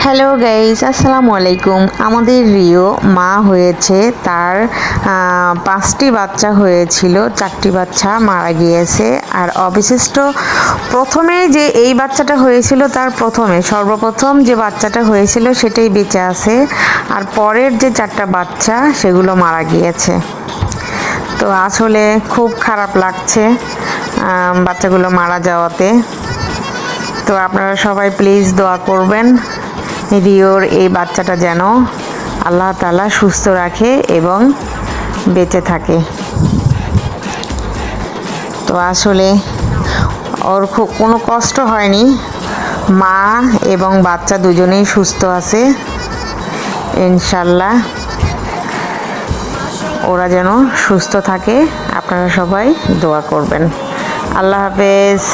Hello guys, আসসালামু আলাইকুম। আমাদের রিও মা হয়েছে, তার 5টি বাচ্চা হয়েছিল, 4টি বাচ্চা মারা গিয়েছে। আর অবশিষ্ট প্রথমে যে এই বাচ্চাটা হয়েছিল, তার সর্বপ্রথম যে বাচ্চাটা হয়েছিল সেটাই বেঁচে আছে। আর পরের যে 4টা বাচ্চা সেগুলো মারা গিয়েছে। তো আসলে খুব খারাপ লাগছে বাচ্চাগুলো মারা যাওয়াতে। তো আপনারা সবাই প্লিজ দোয়া করবেন রিওর এই বাচ্চাটা যেন আল্লাহ তাআলা সুস্থ রাখে এবং বেঁচে থাকে। তো আসলে ওর খুব কোনো কষ্ট হয়নি, মা এবং বাচ্চা দুজনেই সুস্থ আছে ইনশাল্লাহ। ওরা যেন সুস্থ থাকে, আপনারা সবাই দোয়া করবেন। আল্লাহ হাফেজ।